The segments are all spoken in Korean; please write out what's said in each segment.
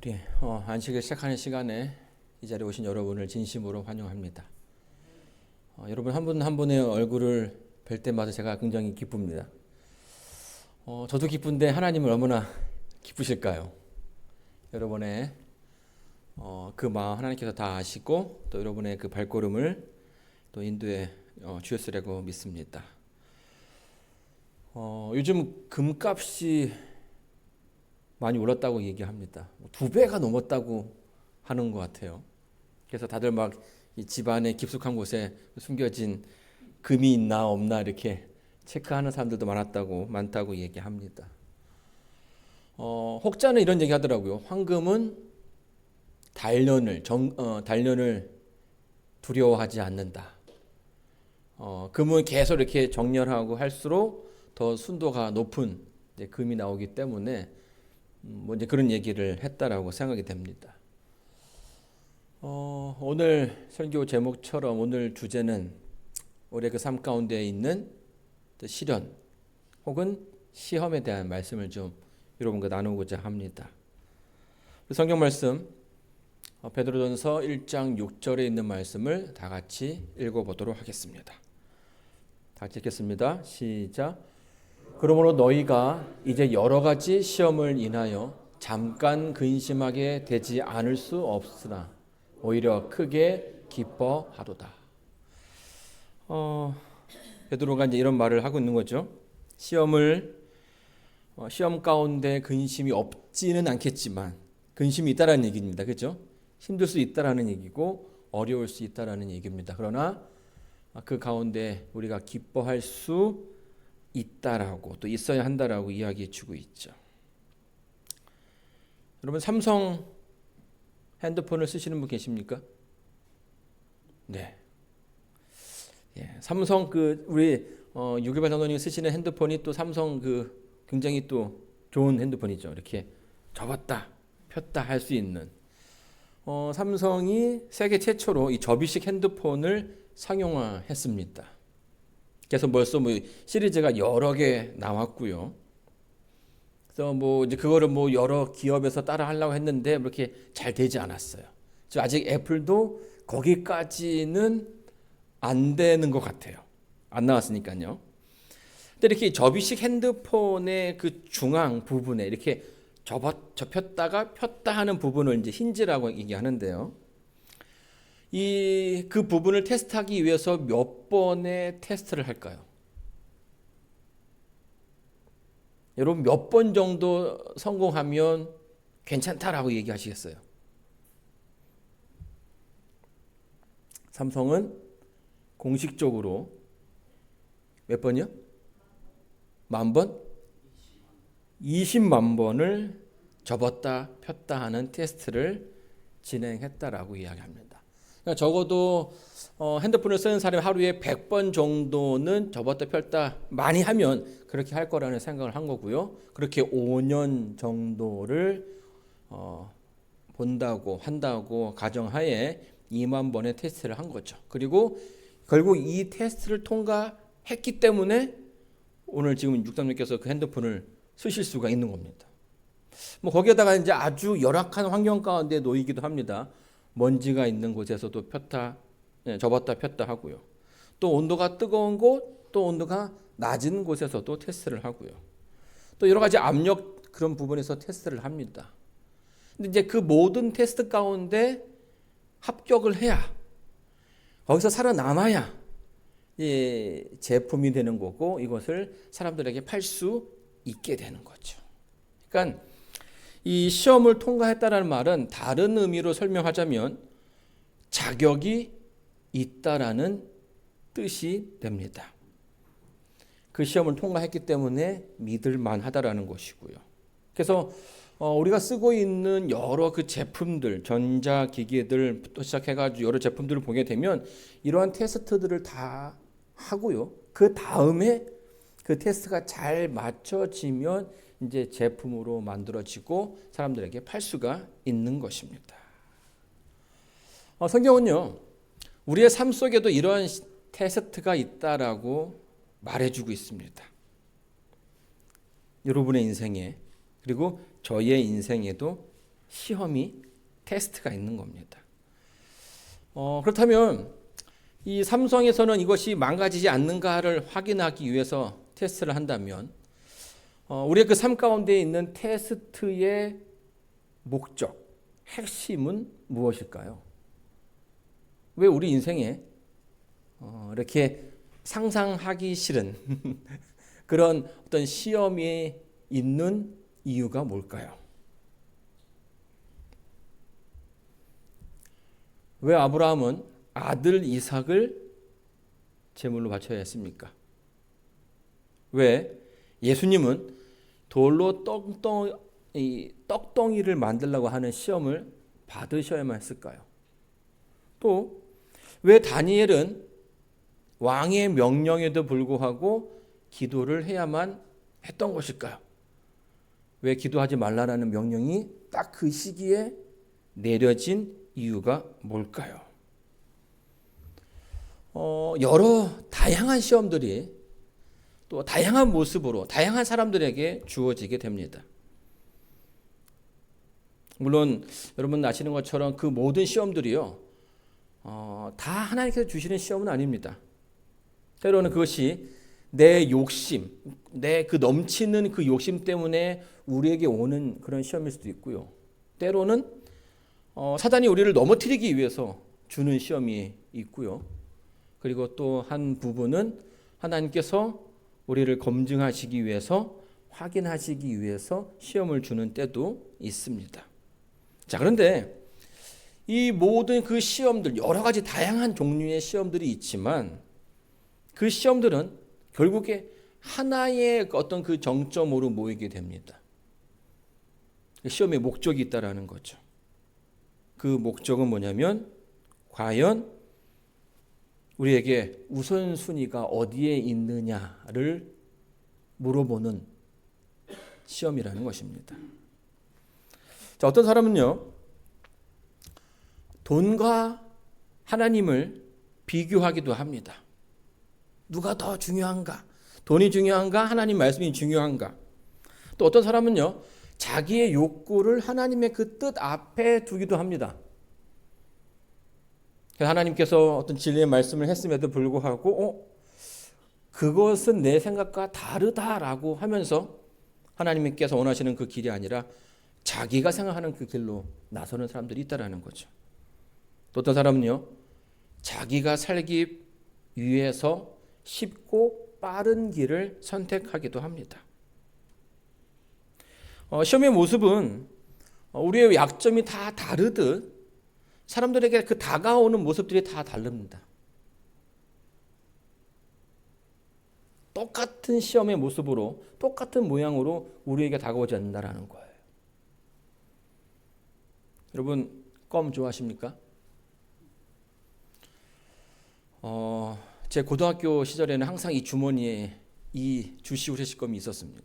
우리 안식을 시작하는 시간에 이 자리에 오신 여러분을 진심으로 환영합니다. 여러분 한 분 한 분의 얼굴을 뵐 때마다 제가 굉장히 기쁩니다. 저도 기쁜데 하나님은 얼마나 기쁘실까요? 여러분의 그 마음 하나님께서 다 아시고 또 여러분의 그 발걸음을 또 인도해 주셨으리라고 믿습니다. 요즘 금값이 많이 올랐다고 얘기합니다. 2배가 넘었다고 하는 것 같아요. 그래서 다들 막 이 집안의 깊숙한 곳에 숨겨진 금이 있나 없나 이렇게 체크하는 사람들도 많다고 얘기합니다. 혹자는 이런 얘기 하더라고요. 황금은 단련을 두려워하지 않는다. 금은 계속 이렇게 정렬하고 할수록 더 순도가 높은 금이 나오기 때문에 뭐 이제 그런 얘기를 했다라고 생각이 됩니다. 오늘 설교 제목처럼 오늘 주제는 우리의 그 삶 가운데 있는 시련 혹은 시험에 대한 말씀을 좀 여러분과 나누고자 합니다. 성경 말씀 베드로전서 1장 6절에 있는 말씀을 다 같이 읽어보도록 하겠습니다. 다 같이 읽겠습니다. 시작. 그러므로 너희가 이제 여러 가지 시험을 인하여 잠깐 근심하게 되지 않을 수 없으나 오히려 크게 기뻐하도다. 베드로가 이제 이런 말을 하고 있는 거죠. 시험 가운데 근심이 없지는 않겠지만 근심이 있다라는 얘기입니다. 그렇죠? 힘들 수 있다라는 얘기고 어려울 수 있다라는 얘기입니다. 그러나 그 가운데 우리가 기뻐할 수 있다라고 또 있어야 한다라고 이야기해 주고 있죠. 여러분 삼성 핸드폰을 쓰시는 분 계십니까? 네. 삼성 우리 유교발 장로님이 쓰시는 핸드폰이 또 삼성 굉장히 또 좋은 핸드폰이죠. 이렇게 접었다 폈다 할 수 있는 삼성이 세계 최초로 이 접이식 핸드폰을 상용화했습니다. 그래서 벌써 시리즈가 여러 개 나왔고요. 그래서 이제 그거를 여러 기업에서 따라 하려고 했는데 그렇게 잘 되지 않았어요. 즉 아직 애플도 거기까지는 안 되는 것 같아요. 안 나왔으니까요. 근데 이렇게 접이식 핸드폰의 그 중앙 부분에 이렇게 접혔다가 폈다 하는 부분을 이제 힌지라고 얘기하는데요. 그 부분을 테스트하기 위해서 몇 번의 테스트를 할까요? 여러분 몇 번 정도 성공하면 괜찮다라고 얘기하시겠어요? 삼성은 공식적으로 몇 번이요? 10,000번? 20만 번을 접었다 폈다 하는 테스트를 진행했다라고 이야기합니다. 그러니까 적어도 핸드폰을 쓰는 사람이 하루에 100번 정도는 접었다 폈다 많이 하면 그렇게 할 거라는 생각을 한 거고요. 그렇게 5년 정도를 한다고 가정하에 2만 번의 테스트를 한 거죠. 그리고 결국 이 테스트를 통과했기 때문에 오늘 지금 육삼님께서 그 핸드폰을 쓰실 수가 있는 겁니다. 거기에다가 이제 아주 열악한 환경 가운데 놓이기도 합니다. 먼지가 있는 곳에서도 접었다 폈다 하고요. 또 온도가 뜨거운 곳, 또 온도가 낮은 곳에서도 테스트를 하고요. 또 여러 가지 압력 그런 부분에서 테스트를 합니다. 근데 이제 그 모든 테스트 가운데 합격을 해야 거기서 살아남아야 제품이 되는 거고 이것을 사람들에게 팔 수 있게 되는 거죠. 그러니까 이 시험을 통과했다라는 말은 다른 의미로 설명하자면 자격이 있다라는 뜻이 됩니다. 그 시험을 통과했기 때문에 믿을 만하다라는 것이고요. 그래서 우리가 쓰고 있는 여러 그 제품들, 전자기기들부터 시작해가지고 여러 제품들을 보게 되면 이러한 테스트들을 다 하고요. 그 다음에 그 테스트가 잘 맞춰지면 이제 제품으로 만들어지고 사람들에게 팔 수가 있는 것입니다. 성경은요, 우리의 삶 속에도 이러한 테스트가 있다라고 말해주고 있습니다. 여러분의 인생에 그리고 저의 인생에도 시험이 테스트가 있는 겁니다. 그렇다면 이 삼성에서는 이것이 망가지지 않는가를 확인하기 위해서 테스트를 한다면 우리의 그 삶 가운데 있는 테스트의 목적, 핵심은 무엇일까요? 왜 우리 인생에 이렇게 상상하기 싫은 그런 어떤 시험이 있는 이유가 뭘까요? 왜 아브라함은 아들 이삭을 제물로 바쳐야 했습니까? 왜 예수님은 돌로 떡덩이를 만들려고 하는 시험을 받으셔야만 했을까요? 또 왜 다니엘은 왕의 명령에도 불구하고 기도를 해야만 했던 것일까요? 왜 기도하지 말라라는 명령이 딱 그 시기에 내려진 이유가 뭘까요? 여러 다양한 시험들이 또 다양한 모습으로 다양한 사람들에게 주어지게 됩니다. 물론 여러분 아시는 것처럼 그 모든 시험들이요, 다 하나님께서 주시는 시험은 아닙니다. 때로는 그것이 내 욕심, 내 그 넘치는 그 욕심 때문에 우리에게 오는 그런 시험일 수도 있고요. 때로는 사단이 우리를 넘어뜨리기 위해서 주는 시험이 있고요. 그리고 또 한 부분은 하나님께서 우리를 검증하시기 위해서, 확인하시기 위해서 시험을 주는 때도 있습니다. 자, 그런데 이 모든 그 시험들, 여러 가지 다양한 종류의 시험들이 있지만 그 시험들은 결국에 하나의 어떤 그 정점으로 모이게 됩니다. 시험의 목적이 있다라는 거죠. 그 목적은 뭐냐면 과연 우리에게 우선순위가 어디에 있느냐를 물어보는 시험이라는 것입니다. 자, 어떤 사람은요, 돈과 하나님을 비교하기도 합니다. 누가 더 중요한가? 돈이 중요한가? 하나님 말씀이 중요한가? 또 어떤 사람은요, 자기의 욕구를 하나님의 그 뜻 앞에 두기도 합니다. 하나님께서 어떤 진리의 말씀을 했음에도 불구하고 그것은 내 생각과 다르다라고 하면서 하나님께서 원하시는 그 길이 아니라 자기가 생각하는 그 길로 나서는 사람들이 있다라는 거죠. 또 어떤 사람은요, 자기가 살기 위해서 쉽고 빠른 길을 선택하기도 합니다. 시험의 모습은 우리의 약점이 다 다르듯 사람들에게 그 다가오는 모습들이 다 다릅니다. 똑같은 시험의 모습으로, 똑같은 모양으로 우리에게 다가오지 않는다라는 거예요. 여러분, 껌 좋아하십니까? 제 고등학교 시절에는 항상 이 주머니에 이 주시 후레쉬 껌이 있었습니다.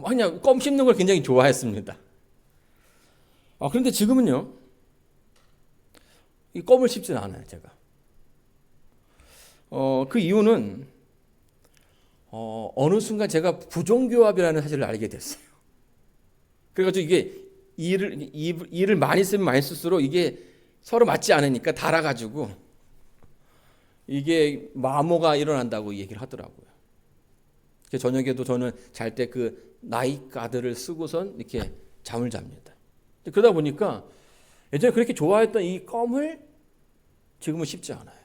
그냥 껌 씹는 걸 굉장히 좋아했습니다. 그런데 지금은요, 이 껌을 씹지는 않아요, 제가. 그 이유는 어느 순간 제가 부종교합이라는 사실을 알게 됐어요. 그래가지고 이게 이를 많이 쓰면 많이 쓸수록 이게 서로 맞지 않으니까 달아가지고 이게 마모가 일어난다고 얘기를 하더라고요. 저녁에도 저는 잘 때 그 나이트 가드를 쓰고선 이렇게 잠을 잡니다. 그러다 보니까 예전에 그렇게 좋아했던 이 껌을 지금은 씹지 않아요.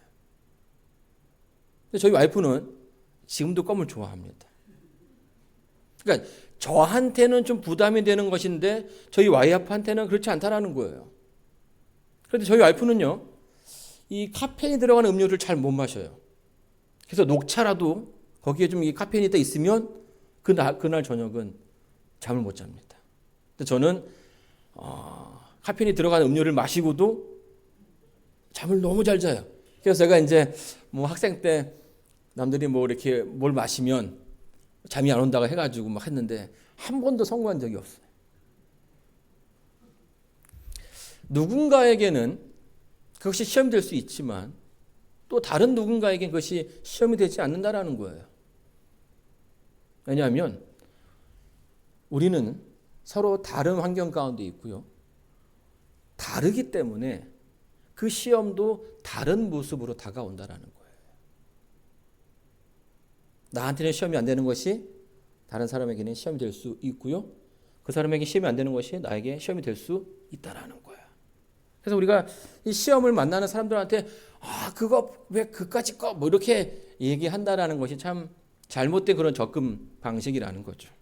근데 저희 와이프는 지금도 껌을 좋아합니다. 그러니까 저한테는 좀 부담이 되는 것인데 저희 와이프한테는 그렇지 않다라는 거예요. 그런데 저희 와이프는요, 이 카페인이 들어가는 음료를 잘 못 마셔요. 그래서 녹차라도 거기에 좀 이 카페인이 있으면 그날 저녁은 잠을 못 잡니다. 근데 저는 카페인이 들어가는 음료를 마시고도 잠을 너무 잘 자요. 그래서 제가 이제 뭐 학생 때 남들이 뭐 이렇게 뭘 마시면 잠이 안 온다고 해가지고 막 했는데 한 번도 성공한 적이 없어요. 누군가에게는 그것이 시험이 될 수 있지만 또 다른 누군가에게는 그것이 시험이 되지 않는다라는 거예요. 왜냐하면 우리는 서로 다른 환경 가운데 있고요. 다르기 때문에 그 시험도 다른 모습으로 다가온다라는 거예요. 나한테는 시험이 안 되는 것이 다른 사람에게는 시험이 될 수 있고요. 그 사람에게 시험이 안 되는 것이 나에게 시험이 될 수 있다라는 거예요. 그래서 우리가 이 시험을 만나는 사람들한테 그거 왜 그까짓 거 뭐 이렇게 얘기한다라는 것이 참 잘못된 그런 접근 방식이라는 거죠.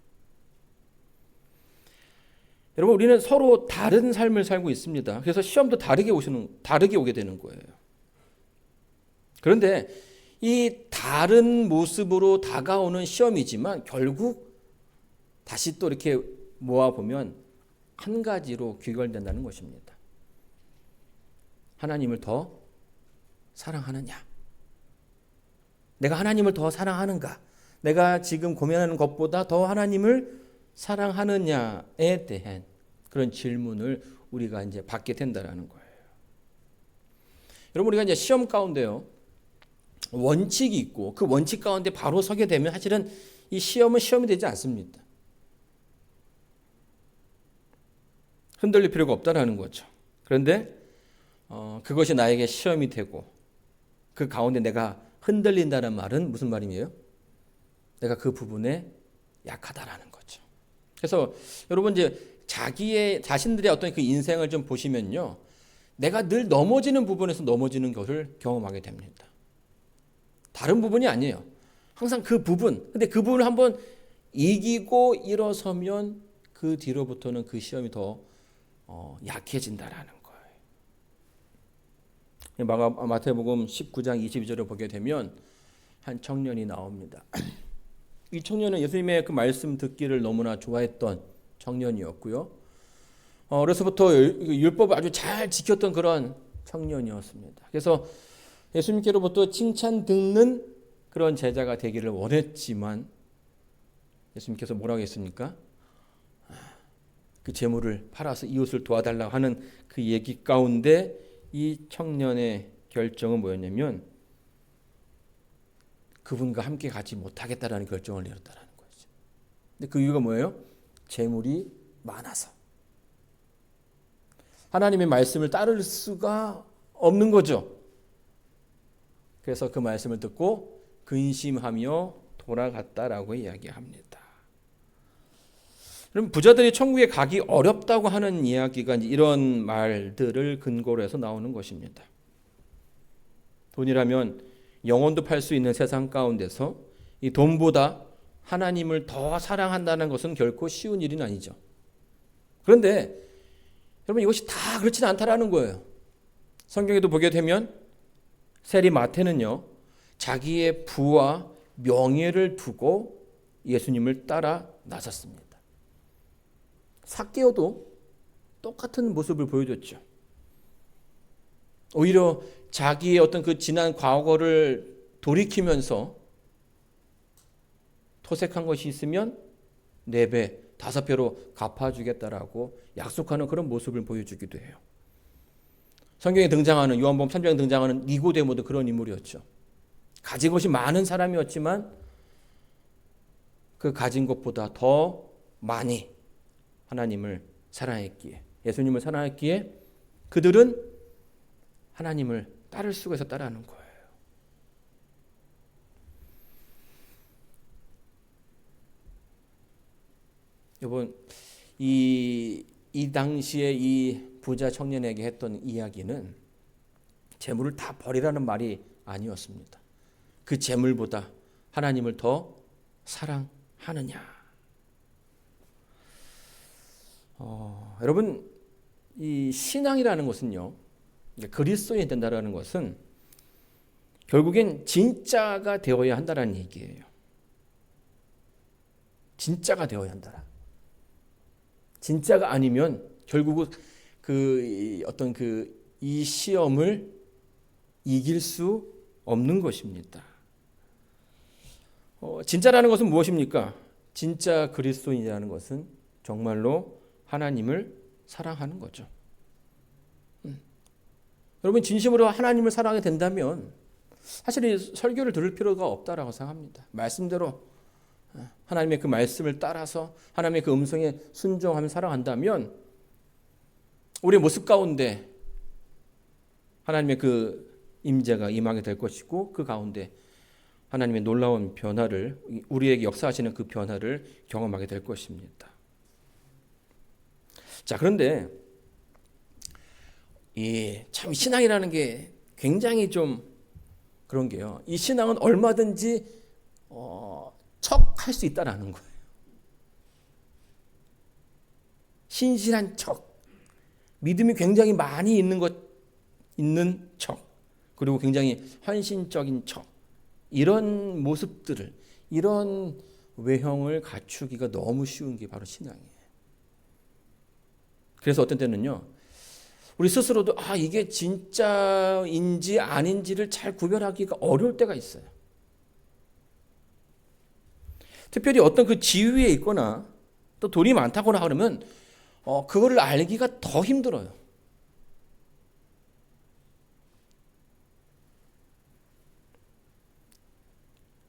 여러분, 우리는 서로 다른 삶을 살고 있습니다. 그래서 시험도 다르게 오게 되는 거예요. 그런데 이 다른 모습으로 다가오는 시험이지만 결국 다시 또 이렇게 모아보면 한 가지로 귀결된다는 것입니다. 하나님을 더 사랑하느냐? 내가 하나님을 더 사랑하는가? 내가 지금 고민하는 것보다 더 하나님을 사랑하느냐에 대한 그런 질문을 우리가 이제 받게 된다라는 거예요. 여러분, 우리가 이제 시험 가운데요, 원칙이 있고 그 원칙 가운데 바로 서게 되면 사실은 이 시험은 시험이 되지 않습니다. 흔들릴 필요가 없다라는 거죠. 그런데 그것이 나에게 시험이 되고 그 가운데 내가 흔들린다는 말은 무슨 말이에요? 내가 그 부분에 약하다라는 거죠. 그래서 여러분, 이제 자신들의 어떤 그 인생을 좀 보시면요, 내가 늘 넘어지는 부분에서 넘어지는 것을 경험하게 됩니다. 다른 부분이 아니에요. 항상 그 부분. 근데 그 부분을 한번 이기고 일어서면 그 뒤로부터는 그 시험이 더 약해진다라는 거예요. 마태복음 19장 22절을 보게 되면 한 청년이 나옵니다. 이 청년은 예수님의 그 말씀 듣기를 너무나 좋아했던 청년이었고요. 어려서부터 율법을 아주 잘 지켰던 그런 청년이었습니다. 그래서 예수님께로부터 칭찬 듣는 그런 제자가 되기를 원했지만 예수님께서 뭐라고 했습니까? 그 재물을 팔아서 이웃을 도와달라고 하는 그 얘기 가운데 이 청년의 결정은 뭐였냐면 그분과 함께 가지 못하겠다라는 결정을 내렸다라는 거죠. 근데 그 이유가 뭐예요? 재물이 많아서. 하나님의 말씀을 따를 수가 없는 거죠. 그래서 그 말씀을 듣고 근심하며 돌아갔다라고 이야기합니다. 그럼 부자들이 천국에 가기 어렵다고 하는 이야기가 이런 말들을 근거로 해서 나오는 것입니다. 돈이라면 영혼도 팔 수 있는 세상 가운데서 이 돈보다 하나님을 더 사랑한다는 것은 결코 쉬운 일은 아니죠. 그런데 여러분, 이것이 다 그렇지는 않다라는 거예요. 성경에도 보게 되면 세리 마태는요, 자기의 부와 명예를 두고 예수님을 따라 나섰습니다. 삭개오도 똑같은 모습을 보여줬죠. 오히려 자기의 어떤 그 지난 과거를 돌이키면서 토색한 것이 있으면 4배, 5배로 갚아주겠다라고 약속하는 그런 모습을 보여주기도 해요. 성경에 등장하는, 요한복음 3장에 등장하는 니고데모도 그런 인물이었죠. 가진 것이 많은 사람이었지만 그 가진 것보다 더 많이 하나님을 사랑했기에, 예수님을 사랑했기에 그들은 하나님을 따를 수가 있었다라는 거예요. 여러분, 이 당시에 이 부자 청년에게 했던 이야기는 재물을 다 버리라는 말이 아니었습니다. 그 재물보다 하나님을 더 사랑하느냐. 여러분, 이 신앙이라는 것은요, 그리스도인이 된다라는 것은 결국엔 진짜가 되어야 한다라는 얘기예요. 진짜가 되어야 한다. 진짜가 아니면 결국 이 시험을 이길 수 없는 것입니다. 진짜라는 것은 무엇입니까? 진짜 그리스도인이라는 것은 정말로 하나님을 사랑하는 거죠. 여러분, 진심으로 하나님을 사랑하게 된다면 사실 이 설교를 들을 필요가 없다라고 생각합니다. 말씀대로 하나님의 그 말씀을 따라서 하나님의 그 음성에 순종하며 살아간다면 우리의 모습 가운데 하나님의 그 임재가 임하게 될 것이고 그 가운데 하나님의 놀라운 변화를 우리에게 역사하시는 그 변화를 경험하게 될 것입니다. 자, 그런데 참 신앙이라는 게 굉장히 좀 그런 게요. 이 신앙은 얼마든지 척할 수 있다라는 거예요. 신실한 척, 믿음이 굉장히 많이 있는 척, 그리고 굉장히 헌신적인 척, 이런 모습들을, 이런 외형을 갖추기가 너무 쉬운 게 바로 신앙이에요. 그래서 어떤 때는요, 우리 스스로도 이게 진짜인지 아닌지를 잘 구별하기가 어려울 때가 있어요. 특별히 어떤 그 지위에 있거나 또 돈이 많다거나 그러면 그거를 알기가 더 힘들어요.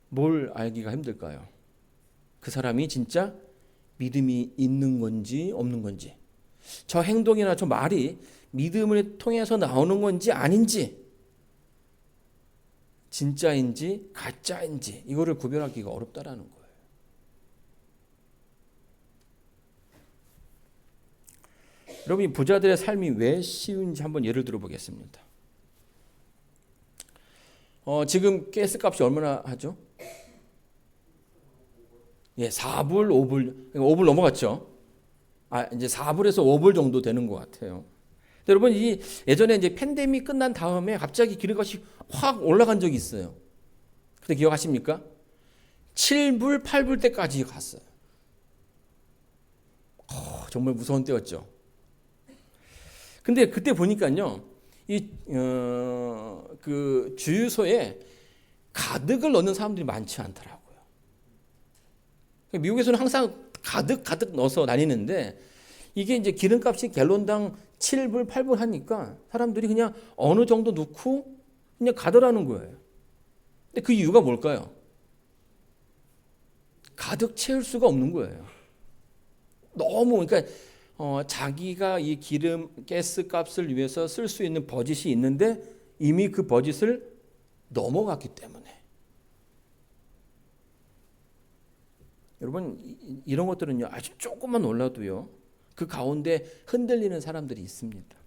뭘 알기가 힘들까요? 그 사람이 진짜 믿음이 있는 건지 없는 건지, 저 행동이나 저 말이 믿음을 통해서 나오는 건지 아닌지, 진짜인지 가짜인지 이거를 구별하기가 어렵다라는 거예요. 여러분, 이 부자들의 삶이 왜 쉬운지 한번 예를 들어 보겠습니다. 지금 가스값이 얼마나 하죠? 4불, 5불, 5불 넘어갔죠. 이제 4불에서 5불 정도 되는 것 같아요. 여러분, 예전에 이제 팬데믹 끝난 다음에 갑자기 기름값이 확 올라간 적이 있어요. 그때 기억하십니까? 7불, 8불 때까지 갔어요. 정말 무서운 때였죠. 근데 그때 보니까요, 그 주유소에 가득을 넣는 사람들이 많지 않더라고요. 미국에서는 항상 가득 넣어서 다니는데, 이게 이제 기름값이 갤론당 7불, 8불 하니까 사람들이 그냥 어느 정도 넣고 그냥 가더라는 거예요. 근데 그 이유가 뭘까요? 가득 채울 수가 없는 거예요. 너무, 그러니까 자기가 이 가스 값을 위해서 쓸 수 있는 버짓이 있는데 이미 그 버짓을 넘어갔기 때문에. 여러분, 이런 것들은요, 아주 조금만 올라도요, 그 가운데 흔들리는 사람들이 있습니다.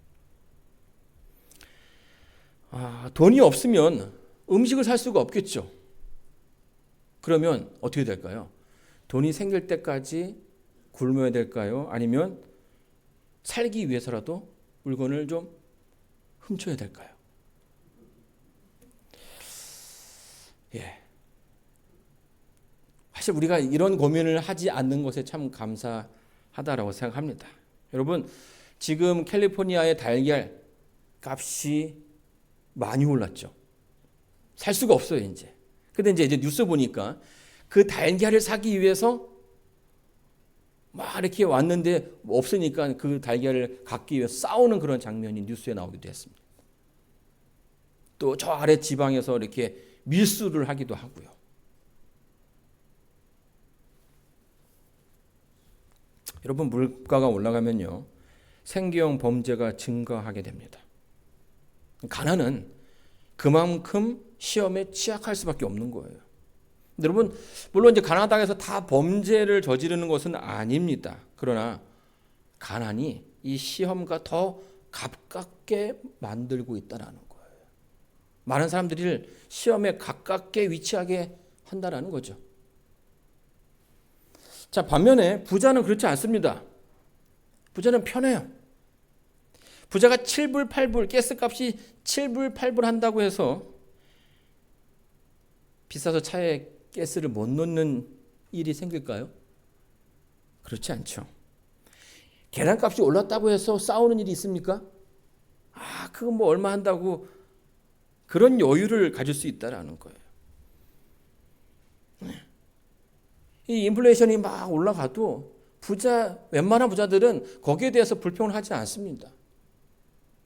돈이 없으면 음식을 살 수가 없겠죠. 그러면 어떻게 될까요? 돈이 생길 때까지 굶어야 될까요? 아니면 살기 위해서라도 물건을 좀 훔쳐야 될까요? 사실 우리가 이런 고민을 하지 않는 것에 참 감사하다라고 생각합니다. 여러분, 지금 캘리포니아의 달걀 값이 많이 올랐죠. 살 수가 없어요, 이제. 근데 이제 뉴스 보니까 그 달걀을 사기 위해서 막 이렇게 왔는데 없으니까 그 달걀을 갖기 위해서 싸우는 그런 장면이 뉴스에 나오기도 했습니다. 또 저 아래 지방에서 이렇게 밀수를 하기도 하고요. 여러분, 물가가 올라가면요, 생계형 범죄가 증가하게 됩니다. 가난은 그만큼 시험에 취약할 수밖에 없는 거예요. 여러분, 물론 이제 가난하다고 해서 다 범죄를 저지르는 것은 아닙니다. 그러나 가난이 이 시험과 더 가깝게 만들고 있다는 거예요. 많은 사람들이 시험에 가깝게 위치하게 한다는 거죠. 자, 반면에 부자는 그렇지 않습니다. 부자는 편해요. 부자가 7불, 8불, 가스값이 7불, 8불 한다고 해서 비싸서 차에 가스를 못 넣는 일이 생길까요? 그렇지 않죠. 계란값이 올랐다고 해서 싸우는 일이 있습니까? 그건 뭐 얼마 한다고 그런 여유를 가질 수 있다라는 거예요. 이 인플레이션이 막 올라가도 웬만한 부자들은 거기에 대해서 불평을 하지 않습니다.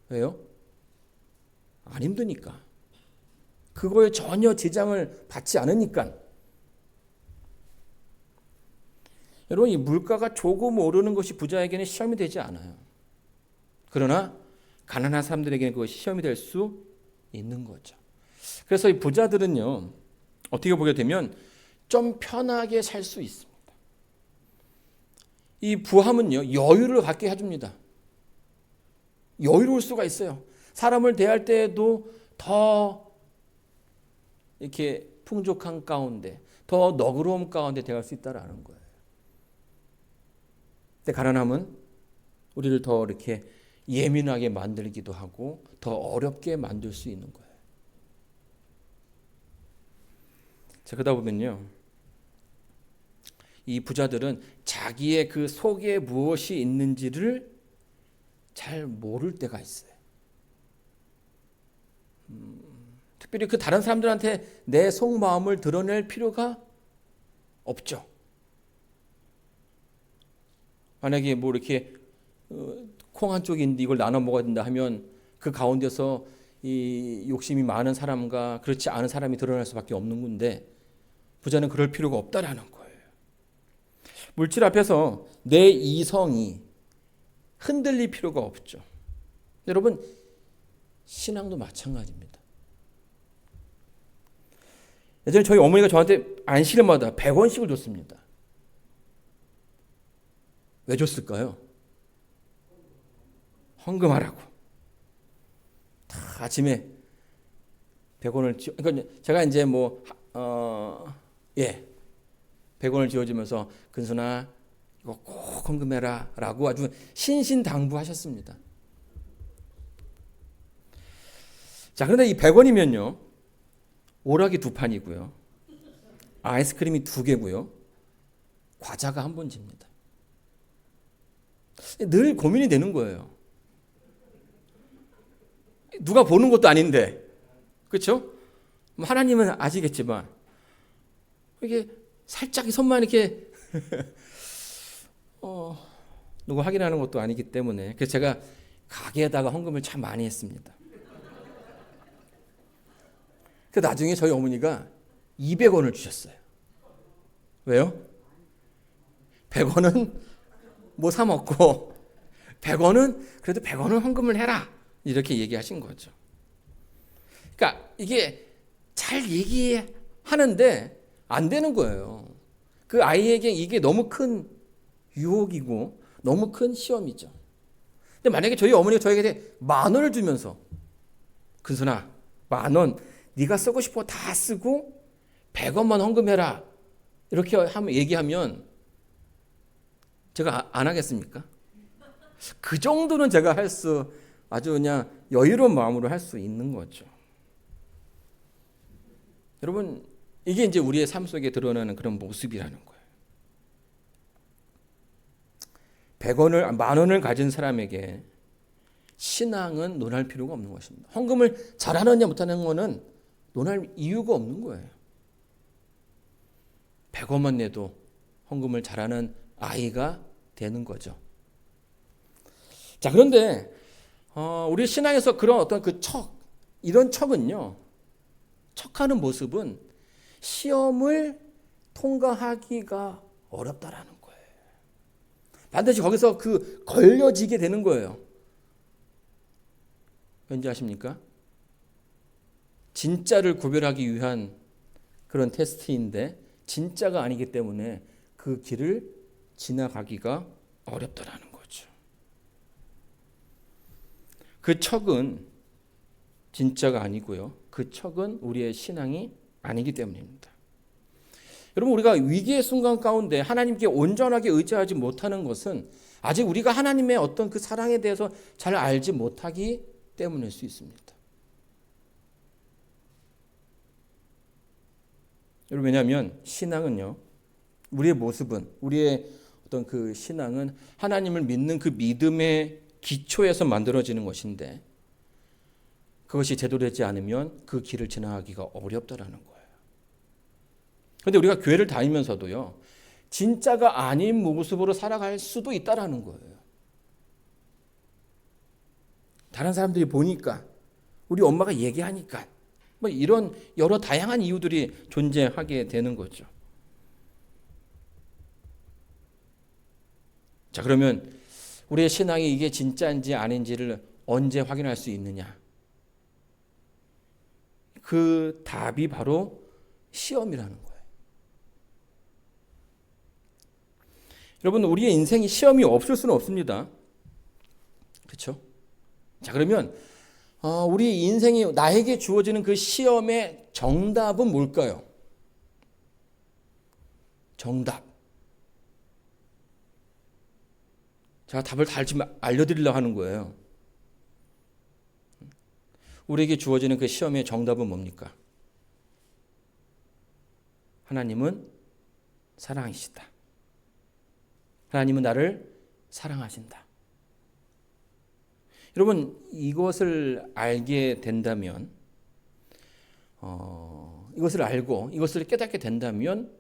왜요? 안 힘드니까. 그거에 전혀 지장을 받지 않으니까. 여러분, 이 물가가 조금 오르는 것이 부자에게는 시험이 되지 않아요. 그러나 가난한 사람들에게는 그것이 시험이 될 수 있는 거죠. 그래서 이 부자들은요, 어떻게 보게 되면 좀 편하게 살 수 있습니다. 이 부함은요, 여유를 갖게 해줍니다. 여유로울 수가 있어요. 사람을 대할 때에도 더 이렇게 풍족한 가운데, 더 너그러움 가운데 대할 수 있다라는 거예요. 근데 가난함은 우리를 더 이렇게 예민하게 만들기도 하고 더 어렵게 만들 수 있는 거예요. 자, 그러다 보면요, 이 부자들은 자기의 그 속에 무엇이 있는지를 잘 모를 때가 있어요. 특별히 그 다른 사람들한테 내 속마음을 드러낼 필요가 없죠. 만약에 뭐 이렇게 콩 한 쪽이 있는데 이걸 나눠 먹어야 된다 하면 그 가운데서 이 욕심이 많은 사람과 그렇지 않은 사람이 드러날 수밖에 없는 건데, 부자는 그럴 필요가 없다라는 거예요. 물질 앞에서 내 이성이 흔들릴 필요가 없죠. 여러분, 신앙도 마찬가지입니다. 예전에 저희 어머니가 저한테 안식일마다 100원씩을 줬습니다. 왜 줬을까요? 헌금하라고. 다 아침에 100원을 그러니까 제가 이제 100원을 지어주면서 근순아 이거 꼭 헌금해라 라고 아주 신신당부하셨습니다. 자, 그런데 이 100원이면요, 오락이 2판이고요, 아이스크림이 2개고요, 과자가 1번집니다. 늘 고민이 되는 거예요. 누가 보는 것도 아닌데, 그렇죠? 하나님은 아시겠지만 이게 살짝 손만 이렇게 누가 확인하는 것도 아니기 때문에, 그래서 제가 가게에다가 헌금을 참 많이 했습니다. 그 나중에 저희 어머니가 200원을 주셨어요. 왜요? 100원은 뭐 사 먹고 100원은 그래도 100원은 헌금을 해라, 이렇게 얘기하신 거죠. 그러니까 이게 잘 얘기하는데 안 되는 거예요. 그 아이에게 이게 너무 큰 유혹이고 너무 큰 시험이죠. 근데 만약에 저희 어머니가 저에게 10,000원을 주면서 근순아 10,000원 네가 쓰고 싶어 다 쓰고 100원만 헌금해라, 이렇게 얘기하면 제가 안 하겠습니까? 그 정도는 제가 아주 그냥 여유로운 마음으로 할 수 있는 거죠. 여러분, 이게 이제 우리의 삶 속에 드러나는 그런 모습이라는 거예요. 100원을, 10,000원을 가진 사람에게 신앙은 논할 필요가 없는 것입니다. 헌금을 잘하느냐 못하는 거는 논할 이유가 없는 거예요. 100원만 내도 헌금을 잘하는 아이가 되는 거죠. 자, 그런데 우리 신앙에서 그런 어떤 이런 척은요, 척하는 모습은 시험을 통과하기가 어렵다라는 거예요. 반드시 거기서 걸려지게 되는 거예요. 왠지 아십니까? 진짜를 구별하기 위한 그런 테스트인데 진짜가 아니기 때문에 그 길을 지나가기가 어렵다라는 거죠. 그 척은 진짜가 아니고요, 그 척은 우리의 신앙이 아니기 때문입니다. 여러분, 우리가 위기의 순간 가운데 하나님께 온전하게 의지하지 못하는 것은 아직 우리가 하나님의 어떤 그 사랑에 대해서 잘 알지 못하기 때문일 수 있습니다. 여러분, 왜냐하면 신앙은요, 우리의 모습은, 우리의 어떤 그 신앙은 하나님을 믿는 그 믿음의 기초에서 만들어지는 것인데, 그것이 제대로 되지 않으면 그 길을 지나가기가 어렵다라는 거예요. 그런데 우리가 교회를 다니면서도요, 진짜가 아닌 모습으로 살아갈 수도 있다라는 거예요. 다른 사람들이 보니까, 우리 엄마가 얘기하니까, 이런 여러 다양한 이유들이 존재하게 되는 거죠. 자, 그러면 우리의 신앙이 이게 진짜인지 아닌지를 언제 확인할 수 있느냐? 그 답이 바로 시험이라는 거예요. 여러분, 우리의 인생이 시험이 없을 수는 없습니다. 그렇죠? 자, 그러면 우리 인생이 나에게 주어지는 그 시험의 정답은 뭘까요? 정답. 제가 답을 다 알려드리려고 하는 거예요. 우리에게 주어지는 그 시험의 정답은 뭡니까? 하나님은 사랑이시다. 하나님은 나를 사랑하신다. 여러분, 이것을 알게 된다면, 이것을 알고 이것을 깨닫게 된다면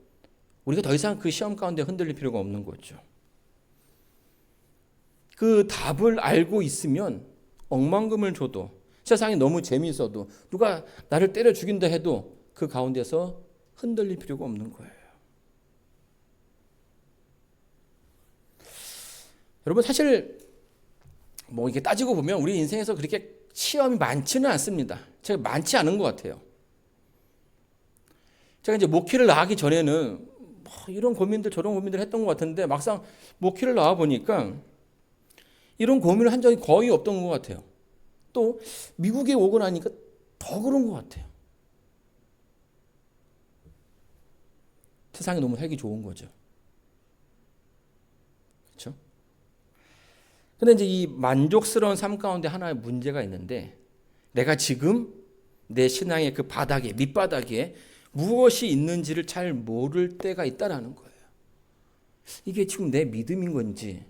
우리가 더 이상 그 시험 가운데 흔들릴 필요가 없는 거죠. 그 답을 알고 있으면 억만금을 줘도, 세상이 너무 재미있어도, 누가 나를 때려 죽인다 해도 그 가운데서 흔들릴 필요가 없는 거예요. 여러분, 사실 뭐 이게 따지고 보면 우리 인생에서 그렇게 시험이 많지는 않습니다. 제가 많지 않은 것 같아요. 제가 이제 목회를 나가기 전에는 뭐 이런 고민들 저런 고민들 했던 것 같은데, 막상 목회를 나와 보니까 이런 고민을 한 적이 거의 없던 것 같아요. 또 미국에 오고 나니까 더 그런 것 같아요. 세상이 너무 살기 좋은 거죠. 그렇죠? 근데 이제 이 만족스러운 삶 가운데 하나의 문제가 있는데, 내가 지금 내 신앙의 그 바닥에, 밑바닥에 무엇이 있는지를 잘 모를 때가 있다라는 거예요. 이게 지금 내 믿음인 건지,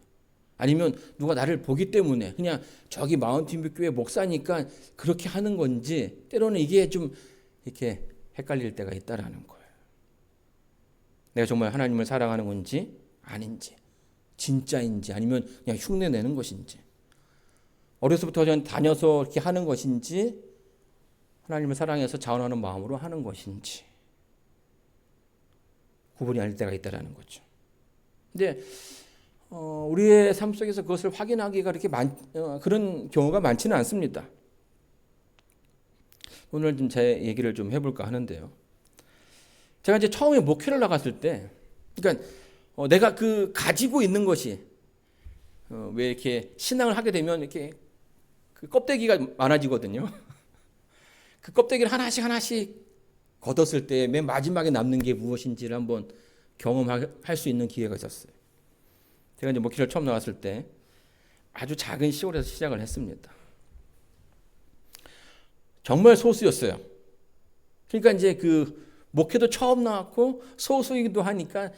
아니면 누가 나를 보기 때문에 그냥 저기 마운틴뷰 교회 목사니까 그렇게 하는 건지, 때로는 이게 좀 이렇게 헷갈릴 때가 있다라는 거예요. 내가 정말 하나님을 사랑하는 건지 아닌지, 진짜인지 아니면 그냥 흉내 내는 것인지, 어려서부터 전 다녀서 이렇게 하는 것인지, 하나님을 사랑해서 자원하는 마음으로 하는 것인지 구분이 안 될 때가 있다라는 거죠. 근데 우리의 삶 속에서 그것을 확인하기가 그렇게 그런 경우가 많지는 않습니다. 오늘 좀 제 얘기를 좀 해볼까 하는데요. 제가 이제 처음에 목회를 나갔을 때, 그러니까 내가 그 가지고 있는 것이, 왜 이렇게 신앙을 하게 되면 이렇게 그 껍데기가 많아지거든요. 그 껍데기를 하나씩 걷었을 때 맨 마지막에 남는 게 무엇인지를 한번 경험할 수 있는 기회가 있었어요. 제가 이제 목회를 처음 나왔을 때 아주 작은 시골에서 시작을 했습니다. 정말 소수였어요. 그러니까 이제 그 목회도 처음 나왔고 소수이기도 하니까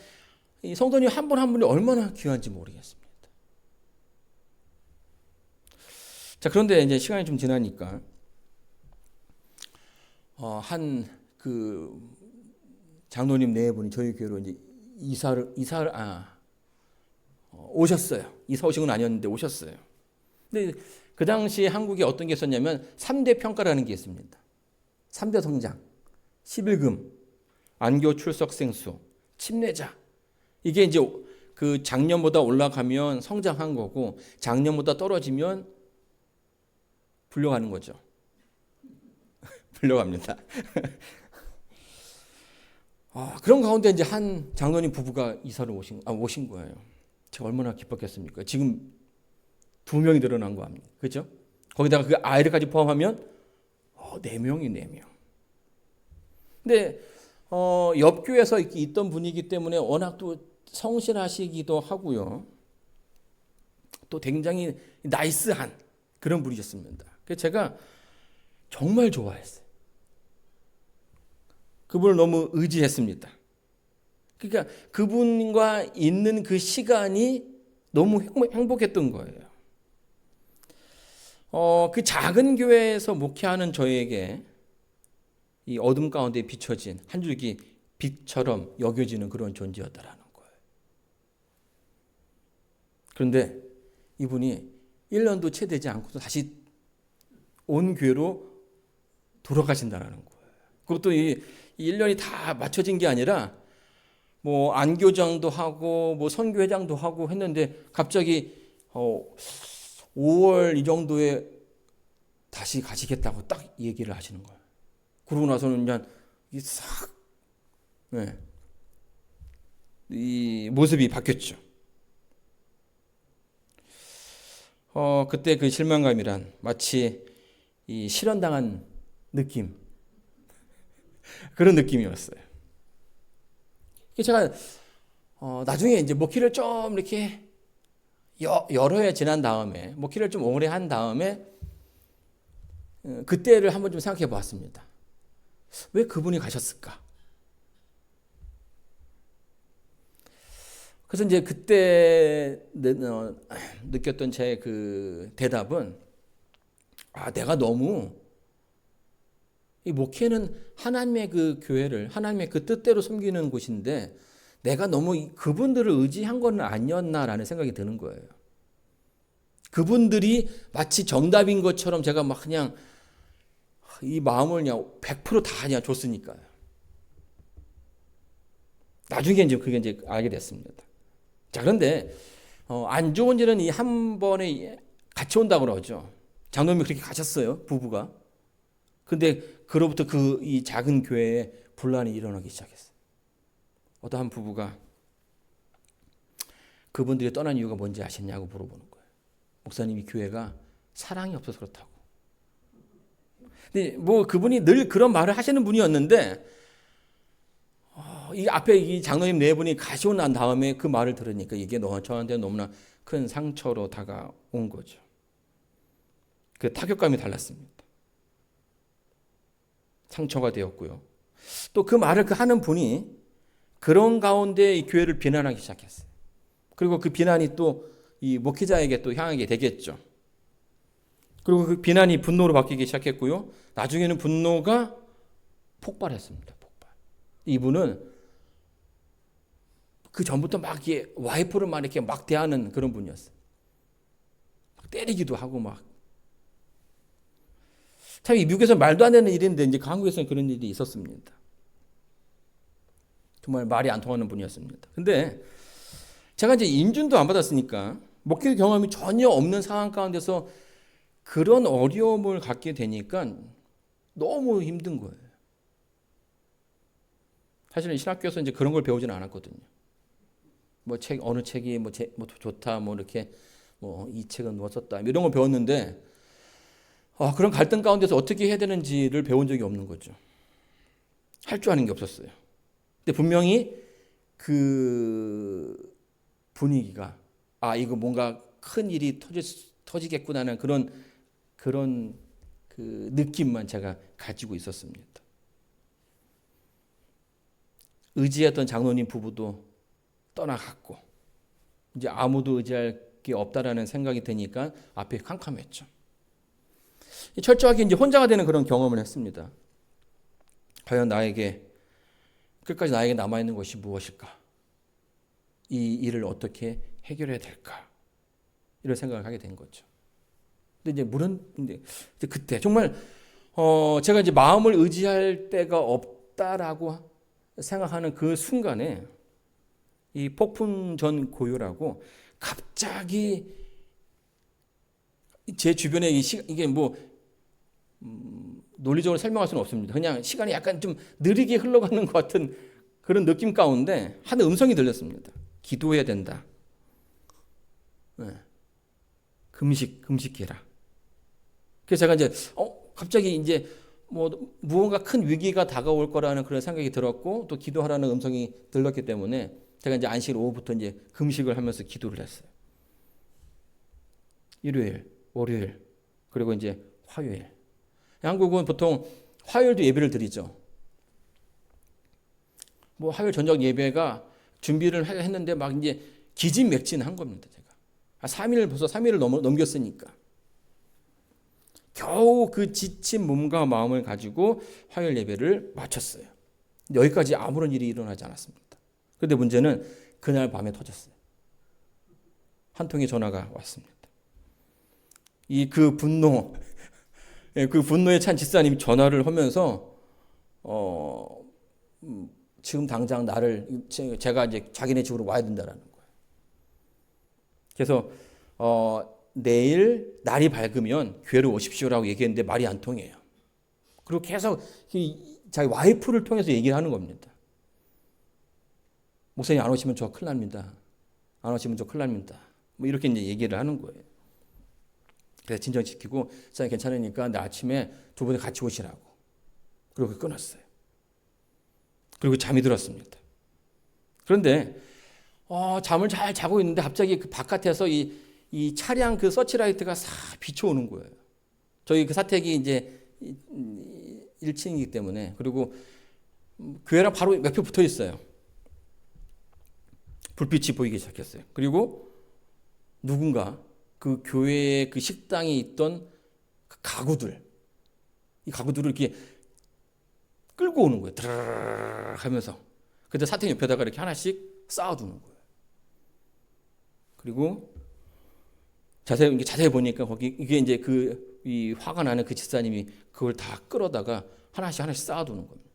이 성도님 한 분 한 분이 얼마나 귀한지 모르겠습니다. 자, 그런데 이제 시간이 좀 지나니까 한 그 장로님 네 분이 저희 교회로 이제 이사를 오셨어요. 이사 오신 건 아니었는데 오셨어요. 근데 그 당시에 한국에 어떤 게 있었냐면 3대 평가라는 게 있습니다. 3대 성장, 11금, 안교 출석 생수, 침례자. 이게 이제 그 작년보다 올라가면 성장한 거고, 작년보다 떨어지면 불려가는 거죠. 불려갑니다. 그런 가운데 이제 한 장로님 부부가 이사를 오신 거예요. 제가 얼마나 기뻤겠습니까? 지금 2명이 늘어난 거 아닙니까? 그죠? 거기다가 그 아이들까지 포함하면 4명이 4명. 근데 옆 교회에서 있던 분이기 때문에 워낙 또 성실하시기도 하고요. 또 굉장히 나이스한 그런 분이셨습니다. 그래서 제가 정말 좋아했어요. 그분을 너무 의지했습니다. 그러니까 그분과 있는 그 시간이 너무 행복했던 거예요. 그 작은 교회에서 목회하는 저에게 이 어둠 가운데 비춰진 한 줄기 빛처럼 여겨지는 그런 존재였다라는 거예요. 그런데 이분이 1년도 채 되지 않고서 다시 온 교회로 돌아가신다라는 거예요. 그것도 이 1년이 다 맞춰진 게 아니라 뭐 안교장도 하고 뭐 선교회장도 하고 했는데 갑자기 5월 이 정도에 다시 가시겠다고 딱 얘기를 하시는 거예요. 그러고 나서는 그냥 싹 네. 이 모습이 바뀌었죠. 그때 그 실망감이란 마치 이 실현당한 느낌, 그런 느낌이었어요. 제가 나중에 이제 목회를 좀 이렇게 여러 해 지난 다음에 목회를 좀 오래 한 다음에 그때를 한번 좀 생각해 보았습니다. 왜 그분이 가셨을까? 그래서 이제 그때 느꼈던 제 그 대답은 내가 너무 이 목회는 하나님의 그 교회를 하나님의 그 뜻대로 섬기는 곳인데 내가 너무 그분들을 의지한 건 아니었나라는 생각이 드는 거예요. 그분들이 마치 정답인 것처럼 제가 막 그냥 이 마음을 그냥 100%다 그냥 줬으니까요. 나중에 이제 그게 이제 알게 됐습니다. 자, 그런데 안 좋은 일은 이 한 번에 같이 온다고 그러죠. 장로님이 그렇게 가셨어요, 부부가. 근데 그로부터 이 작은 교회에 분란이 일어나기 시작했어요. 어떤 한 부부가 그분들이 떠난 이유가 뭔지 아시냐고 물어보는 거예요. 목사님이 교회가 사랑이 없어서 그렇다고. 근데 뭐 그분이 늘 그런 말을 하시는 분이었는데 이 앞에 이 장로님 네 분이 가시고 난 다음에 그 말을 들으니까 이게 저한테 너무나 큰 상처로 다가온 거죠. 그 타격감이 달랐습니다. 상처가 되었고요. 또 그 말을 하는 분이 그런 가운데 이 교회를 비난하기 시작했어요. 그리고 그 비난이 또 이 목회자에게 또 향하게 되겠죠. 그리고 그 비난이 분노로 바뀌기 시작했고요. 나중에는 분노가 폭발했습니다. 폭발. 이분은 그 전부터 막 와이프를 막 이렇게 막 대하는 그런 분이었어요. 때리기도 하고 막. 참, 이 미국에서 말도 안 되는 일인데 이제 한국에서는 그런 일이 있었습니다. 정말 말이 안 통하는 분이었습니다. 근데 제가 이제 인준도 안 받았으니까 목회 경험이 전혀 없는 상황 가운데서 그런 어려움을 갖게 되니까 너무 힘든 거예요. 사실은 신학교에서 이제 그런 걸 배우지는 않았거든요. 뭐 어느 책이 뭐 좋다, 뭐 이렇게 뭐 이 책은 뭐 썼다, 이런 걸 배웠는데 그런 갈등 가운데서 어떻게 해야 되는지를 배운 적이 없는 거죠. 할 줄 아는 게 없었어요. 근데 분명히 그 분위기가 이거 뭔가 큰 일이 터지겠구나는 그런 그 느낌만 제가 가지고 있었습니다. 의지했던 장로님 부부도 떠나갔고 이제 아무도 의지할 게 없다라는 생각이 드니까 앞에 캄캄했죠. 철저하게 이제 혼자가 되는 그런 경험을 했습니다. 과연 끝까지 나에게 남아있는 것이 무엇일까? 이 일을 어떻게 해결해야 될까? 이런 생각을 하게 된 거죠. 근데 이제 그때 정말 제가 이제 마음을 의지할 데가 없다라고 생각하는 그 순간에 이 폭풍전 고요라고 갑자기 제 주변에 이게 뭐 논리적으로 설명할 수는 없습니다. 그냥 시간이 약간 좀 느리게 흘러가는 것 같은 그런 느낌 가운데 한 음성이 들렸습니다. 기도해야 된다. 네. 금식해라. 그래서 제가 이제 갑자기 이제 뭐 무언가 큰 위기가 다가올 거라는 그런 생각이 들었고 또 기도하라는 음성이 들렸기 때문에 제가 이제 안식 오후부터 이제 금식을 하면서 기도를 했어요. 일요일, 월요일, 그리고 이제 화요일. 한국은 보통 화요일도 예배를 드리죠. 뭐 화요일 저녁 예배가 준비를 했는데 막 이제 기진맥진한 겁니다, 제가. 3일을 넘겼으니까. 겨우 그 지친 몸과 마음을 가지고 화요일 예배를 마쳤어요. 여기까지 아무런 일이 일어나지 않았습니다. 그런데 문제는 그날 밤에 터졌어요. 한 통의 전화가 왔습니다. 그 분노에 찬 집사님이 전화를 하면서 지금 당장 나를 제가 이제 자기네 집으로 와야 된다라는 거예요. 그래서 내일 날이 밝으면 교회로 오십시오라고 얘기했는데 말이 안 통해요. 그리고 계속 자기 와이프를 통해서 얘기를 하는 겁니다. 목사님 안 오시면 저 큰일 납니다. 안 오시면 저 큰일 납니다. 뭐 이렇게 이제 얘기를 하는 거예요. 그래서 진정시키고 사장님 괜찮으니까 내일 아침에 두 분이 같이 오시라고. 그리고 끊었어요. 그리고 잠이 들었습니다. 그런데 잠을 잘 자고 있는데 갑자기 그 바깥에서 이 차량 그 서치라이트가 싹 비춰오는 거예요. 저희 그 사택이 이제 1층이기 때문에, 그리고 교회랑 바로 몇 표 붙어 있어요. 불빛이 보이기 시작했어요. 그리고 누군가 그 교회의 그 식당에 있던 그 가구들, 이 가구들을 이렇게 끌고 오는 거예요. 드르르 하면서. 그때 사택 옆에다가 이렇게 하나씩 쌓아두는 거예요. 그리고 자세히 보니까 거기 이게 이제 이 화가 나는 그 집사님이 그걸 다 끌어다가 하나씩 쌓아두는 겁니다.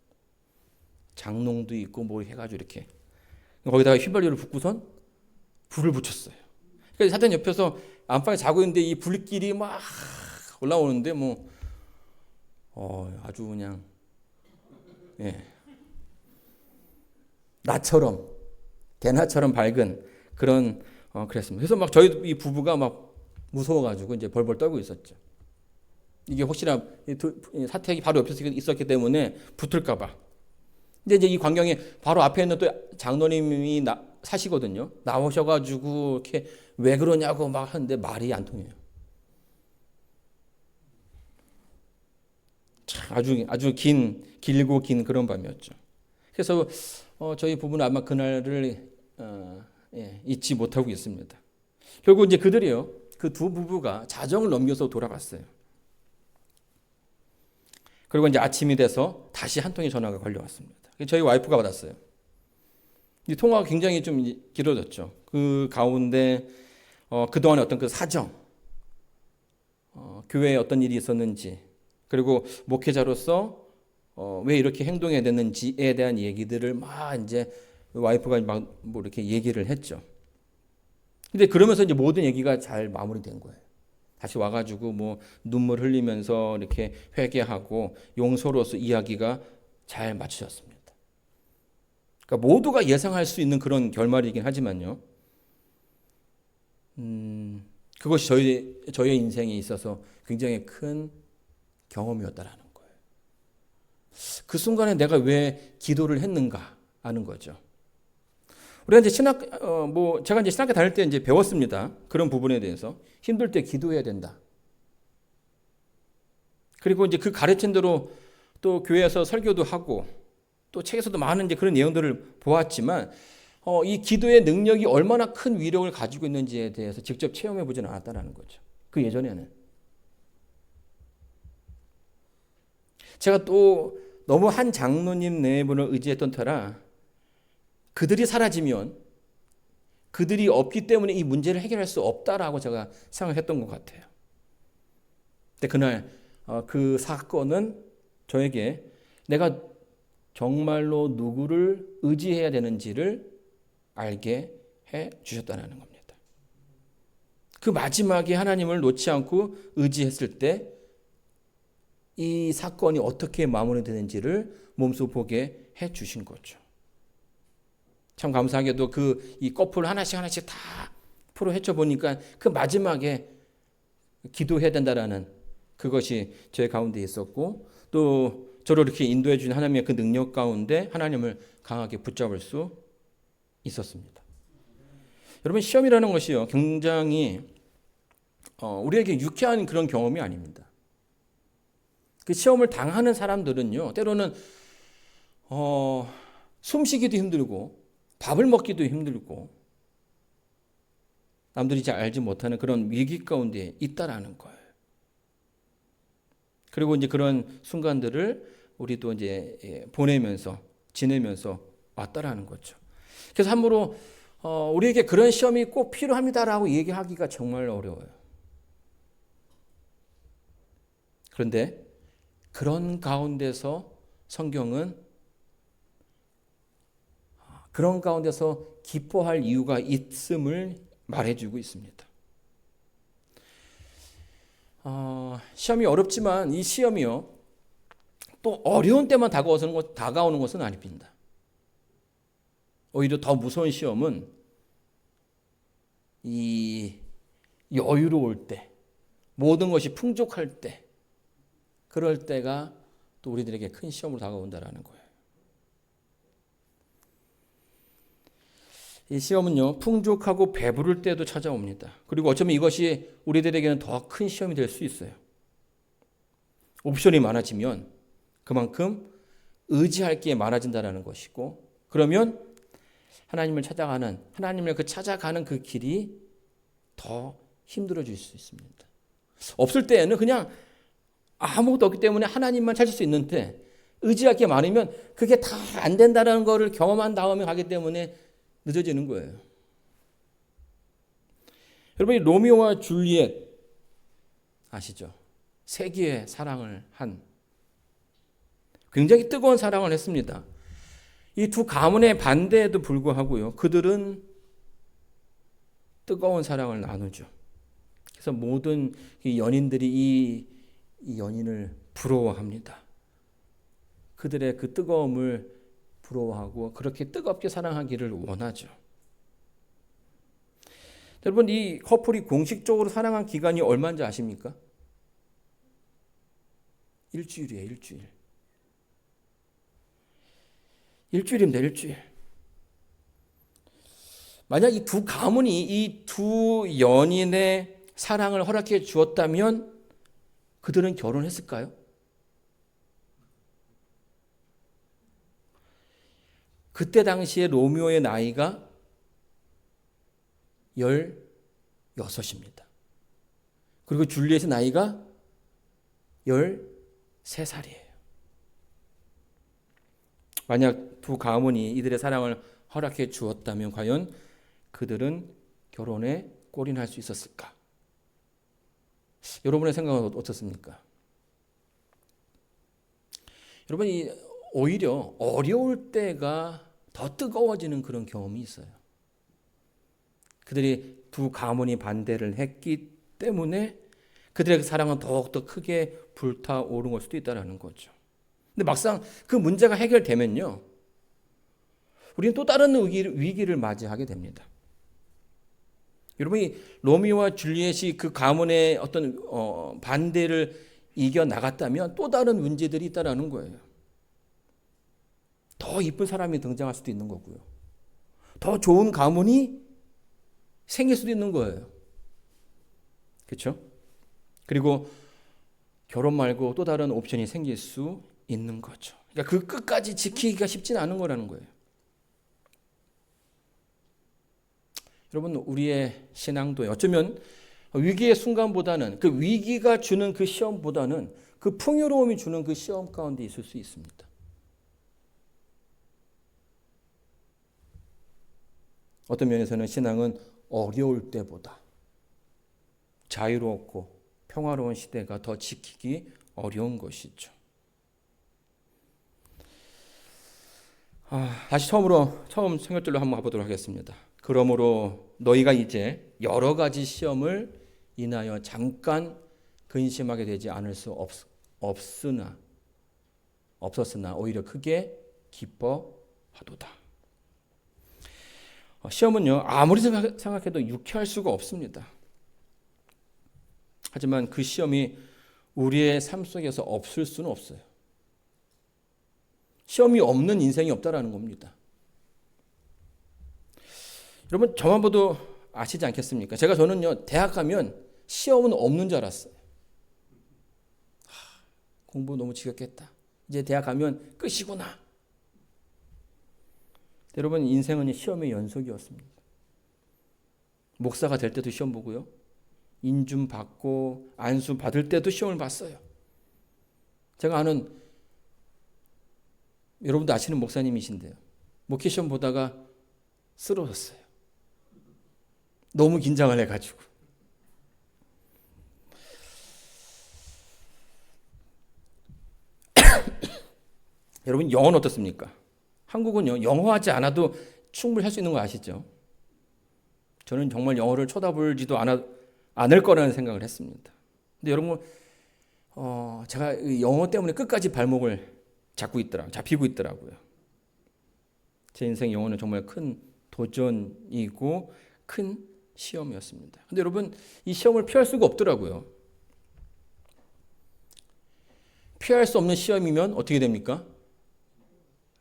장롱도 있고 뭐 해가지고 이렇게 거기다가 휘발유를 붓고선 불을 붙였어요. 그러니까 사탄 옆에서 안방에 자고 있는데 이 불길이 막 올라오는데 뭐 아주 그냥 나처럼 대나처럼 밝은 그런 그랬습니다. 그래서 막 저희 이 부부가 막 무서워가지고 이제 벌벌 떨고 있었죠. 이게 혹시나 사택이 바로 옆에 있었기 때문에 붙을까봐. 근데 이제 이 광경에 바로 앞에 있는 또 장로님이 사시거든요. 나오셔가지고 이렇게 왜 그러냐고 막 하는데 말이 안 통해요. 참 아주 길고 긴 그런 밤이었죠. 그래서 저희 부부는 아마 그날을 잊지 못하고 있습니다. 결국 이제 그들이요, 그 두 부부가 자정을 넘겨서 돌아갔어요. 그리고 이제 아침이 돼서 다시 한 통의 전화가 걸려왔습니다. 저희 와이프가 받았어요. 이 통화가 굉장히 좀 길어졌죠. 그 가운데 그동안의 어떤 그 사정, 교회에 어떤 일이 있었는지, 그리고 목회자로서 왜 이렇게 행동해야 되는지에 대한 얘기들을 막 이제 와이프가 막 뭐 이렇게 얘기를 했죠. 근데 그러면서 이제 모든 얘기가 잘 마무리된 거예요. 다시 와가지고 뭐 눈물 흘리면서 이렇게 회개하고 용서로서 이야기가 잘 맞춰졌습니다. 그러니까 모두가 예상할 수 있는 그런 결말이긴 하지만요. 그것이 저의 인생에 있어서 굉장히 큰 경험이었다라는 거예요. 그 순간에 내가 왜 기도를 했는가 하는 거죠. 우리가 이제 제가 이제 신학교 다닐 때 이제 배웠습니다. 그런 부분에 대해서 힘들 때 기도해야 된다. 그리고 이제 그 가르친 대로 또 교회에서 설교도 하고 또 책에서도 많은 이제 그런 내용들을 보았지만 이 기도의 능력이 얼마나 큰 위력을 가지고 있는지에 대해서 직접 체험해 보지는 않았다는 거죠. 그 예전에는. 제가 또 너무 한 장로님 네 분을 의지했던 터라 그들이 사라지면 그들이 없기 때문에 이 문제를 해결할 수 없다라고 제가 생각했던 것 같아요. 근데 그날 그 사건은 저에게 내가 정말로 누구를 의지해야 되는지를 알게 해 주셨다는 겁니다. 그 마지막에 하나님을 놓지 않고 의지했을 때 이 사건이 어떻게 마무리되는지를 몸소 보게 해 주신 거죠. 참 감사하게도 이 커플 하나씩 다 풀어 헤쳐 보니까 그 마지막에 기도해야 된다라는 그것이 제 가운데 있었고 또 저를 이렇게 인도해 주신 하나님의 그 능력 가운데 하나님을 강하게 붙잡을 수 있었습니다. 여러분 시험이라는 것이요 굉장히 우리에게 유쾌한 그런 경험이 아닙니다. 그 시험을 당하는 사람들은요 때로는 숨쉬기도 힘들고 밥을 먹기도 힘들고 남들이 잘 알지 못하는 그런 위기 가운데 있다라는 거예요. 그리고 이제 그런 순간들을 우리도 이제 보내면서 지내면서 왔다라는 거죠. 그래서 함부로 우리에게 그런 시험이 꼭 필요합니다라고 얘기하기가 정말 어려워요. 그런데 그런 가운데서 성경은 그런 가운데서 기뻐할 이유가 있음을 말해주고 있습니다. 시험이 어렵지만 이 시험이요, 또 어려운 때만 다가오는 것은 아닙니다. 오히려 더 무서운 시험은 이 여유로울 때, 모든 것이 풍족할 때, 그럴 때가 또 우리들에게 큰 시험으로 다가온다라는 거예요. 이 시험은요, 풍족하고 배부를 때도 찾아옵니다. 그리고 어쩌면 이것이 우리들에게는 더 큰 시험이 될 수 있어요. 옵션이 많아지면 그만큼 의지할 게 많아진다는 것이고, 그러면 하나님을 찾아가는 그 길이 더 힘들어질 수 있습니다. 없을 때에는 그냥 아무것도 없기 때문에 하나님만 찾을 수 있는데, 의지할 게 많으면 그게 다 안 된다는 것을 경험한 다음에 가기 때문에 늦어지는 거예요. 여러분, 이 로미오와 줄리엣 아시죠? 세기의 사랑을 한, 굉장히 뜨거운 사랑을 했습니다. 이 두 가문의 반대에도 불구하고요, 그들은 뜨거운 사랑을 나누죠. 그래서 모든 이 연인들이 이 연인을 부러워합니다. 그들의 그 뜨거움을 부러워하고 그렇게 뜨겁게 사랑하기를 원하죠. 여러분, 이 커플이 공식적으로 사랑한 기간이 얼마인지 아십니까? 일주일이에요, 일주일. 일주일입니다, 일주일. 만약 이 두 가문이 이 두 연인의 사랑을 허락해 주었다면 그들은 결혼했을까요? 그때 당시에 로미오의 나이가 16입니다. 그리고 줄리엣의 나이가 13살이에요. 만약 두 가문이 이들의 사랑을 허락해 주었다면 과연 그들은 결혼에 골인할 수 있었을까? 여러분의 생각은 어떻습니까? 여러분, 오히려 어려울 때가 더 뜨거워지는 그런 경험이 있어요. 그들이 두 가문이 반대를 했기 때문에 그들의 사랑은 더욱더 크게 불타오른 걸 수도 있다는 거죠. 근데 막상 그 문제가 해결되면요, 우리는 또 다른 위기를 맞이하게 됩니다. 여러분이 로미오와 줄리엣이 그 가문의 어떤 반대를 이겨 나갔다면 또 다른 문제들이 있다라는 거예요. 더 이쁜 사람이 등장할 수도 있는 거고요. 더 좋은 가문이 생길 수도 있는 거예요. 그렇죠? 그리고 결혼 말고 또 다른 옵션이 생길 수 있는 거죠. 그러니까 그 끝까지 지키기가 쉽지는 않은 거라는 거예요. 여러분, 우리의 신앙도 어쩌면 위기의 순간보다는, 그 위기가 주는 그 시험보다는 그 풍요로움이 주는 그 시험 가운데 있을 수 있습니다. 어떤 면에서는 신앙은 어려울 때보다 자유롭고 평화로운 시대가 더 지키기 어려운 것이죠. 다시 처음 생각들로 한번 가보도록 하겠습니다. 그러므로 너희가 이제 여러 가지 시험을 인하여 잠깐 근심하게 되지 않을 수 없었으나 오히려 크게 기뻐하도다. 시험은요, 아무리 생각해도 유쾌할 수가 없습니다. 하지만 그 시험이 우리의 삶 속에서 없을 수는 없어요. 시험이 없는 인생이 없다라는 겁니다. 여러분, 저만 봐도 아시지 않겠습니까? 저는요, 대학 가면 시험은 없는 줄 알았어요. 공부 너무 지겹겠다. 이제 대학 가면 끝이구나. 여러분, 인생은 시험의 연속이었습니다. 목사가 될 때도 시험 보고요. 인준 받고 안수 받을 때도 시험을 봤어요. 제가 아는, 여러분도 아시는 목사님이신데요, 목회 시험 보다가 쓰러졌어요. 너무 긴장을 해가지고. 여러분, 영어는 어떻습니까? 한국은요, 영어 하지 않아도 충분히 할 수 있는 거 아시죠? 저는 정말 영어를 쳐다보지도 않을 거라는 생각을 했습니다. 근데 여러분, 제가 영어 때문에 끝까지 발목을 잡히고 있더라고요. 제 인생 영어는 정말 큰 도전이고 큰 시험이었습니다. 근데 여러분, 이 시험을 피할 수가 없더라고요. 피할 수 없는 시험이면 어떻게 됩니까?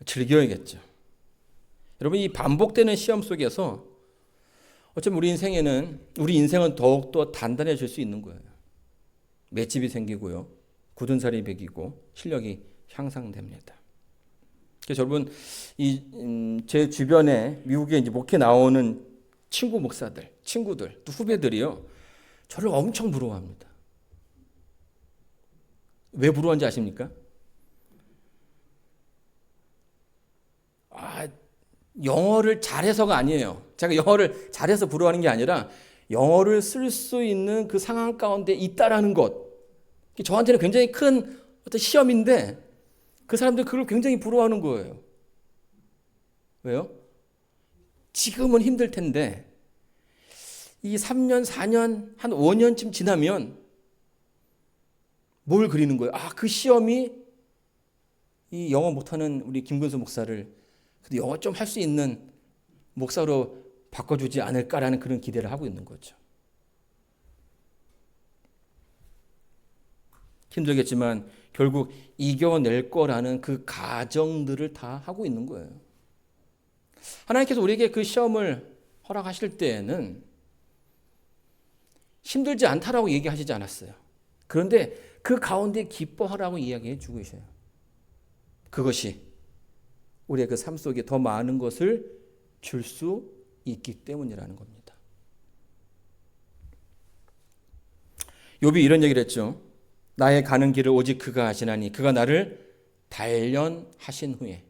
즐겨야겠죠. 여러분, 이 반복되는 시험 속에서 어쩌면 우리 인생은 더욱더 단단해질 수 있는 거예요. 맷집이 생기고요. 굳은 살이 배기고 실력이 향상됩니다. 그래서 여러분, 제 주변에 미국에 이제 목회 나오는 친구들, 또 후배들이요. 저를 엄청 부러워합니다. 왜 부러워하는지 아십니까? 영어를 잘해서가 아니에요. 제가 영어를 잘해서 부러워하는 게 아니라 영어를 쓸 수 있는 그 상황 가운데 있다라는 것. 저한테는 굉장히 큰 어떤 시험인데 그 사람들 그걸 굉장히 부러워하는 거예요. 왜요? 지금은 힘들 텐데 이 3년, 4년, 한 5년쯤 지나면 뭘 그리는 거예요? 그 시험이 이 영어 못하는 우리 김근수 목사를 영어 좀 할 수 있는 목사로 바꿔주지 않을까라는 그런 기대를 하고 있는 거죠. 힘들겠지만 결국 이겨낼 거라는 그 가정들을 다 하고 있는 거예요. 하나님께서 우리에게 그 시험을 허락하실 때에는 힘들지 않다라고 얘기하시지 않았어요. 그런데 그 가운데 기뻐하라고 이야기해 주고 계셔요. 그것이 우리의 그 삶 속에 더 많은 것을 줄 수 있기 때문이라는 겁니다. 욥이 이런 얘기를 했죠. 나의 가는 길을 오직 그가 아시나니 그가 나를 단련하신 후에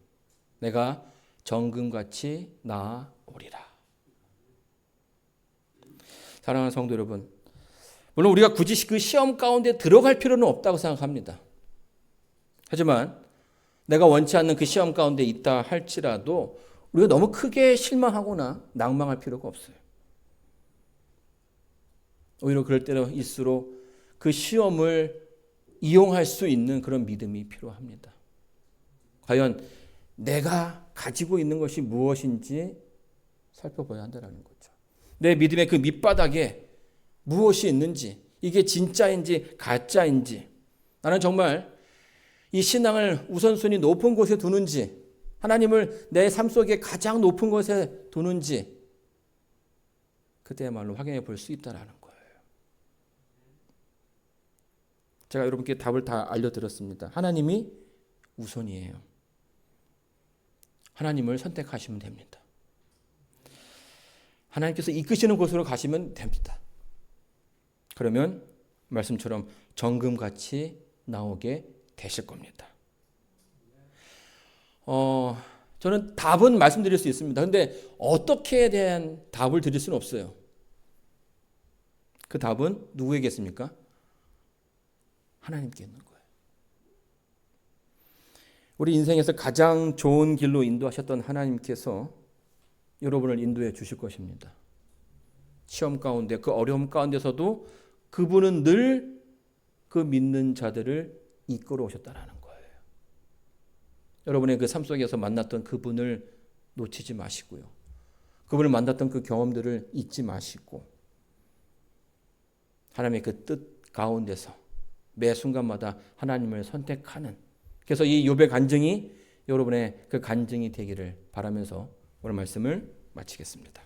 내가 정금같이 나아오리라. 사랑하는 성도 여러분, 물론 우리가 굳이 그 시험 가운데 들어갈 필요는 없다고 생각합니다. 하지만 내가 원치 않는 그 시험 가운데 있다 할지라도 우리가 너무 크게 실망하거나 낭망할 필요가 없어요. 오히려 그럴 때일수록 그 시험을 이용할 수 있는 그런 믿음이 필요합니다. 과연 내가 가지고 있는 것이 무엇인지 살펴봐야 한다는 거죠. 내 믿음의 그 밑바닥에 무엇이 있는지, 이게 진짜인지 가짜인지, 나는 정말 이 신앙을 우선순위 높은 곳에 두는지, 하나님을 내 삶 속에 가장 높은 곳에 두는지 그때야말로 확인해 볼 수 있다는 거예요. 제가 여러분께 답을 다 알려드렸습니다. 하나님이 우선이에요. 하나님을 선택하시면 됩니다. 하나님께서 이끄시는 곳으로 가시면 됩니다. 그러면 말씀처럼 정금같이 나오게 되실 겁니다. 저는 답은 말씀드릴 수 있습니다. 그런데 어떻게 대한 답을 드릴 수는 없어요. 그 답은 누구에게 있습니까? 하나님께 있는 거예요. 우리 인생에서 가장 좋은 길로 인도하셨던 하나님께서 여러분을 인도해 주실 것입니다. 시험 가운데, 그 어려움 가운데서도 그분은 늘 그 믿는 자들을 이끌어 오셨다라는 거예요. 여러분의 그 삶 속에서 만났던 그분을 놓치지 마시고요. 그분을 만났던 그 경험들을 잊지 마시고 하나님의 그 뜻 가운데서 매 순간마다 하나님을 선택하는, 그래서 이 욥의 간증이 여러분의 그 간증이 되기를 바라면서 오늘 말씀을 마치겠습니다.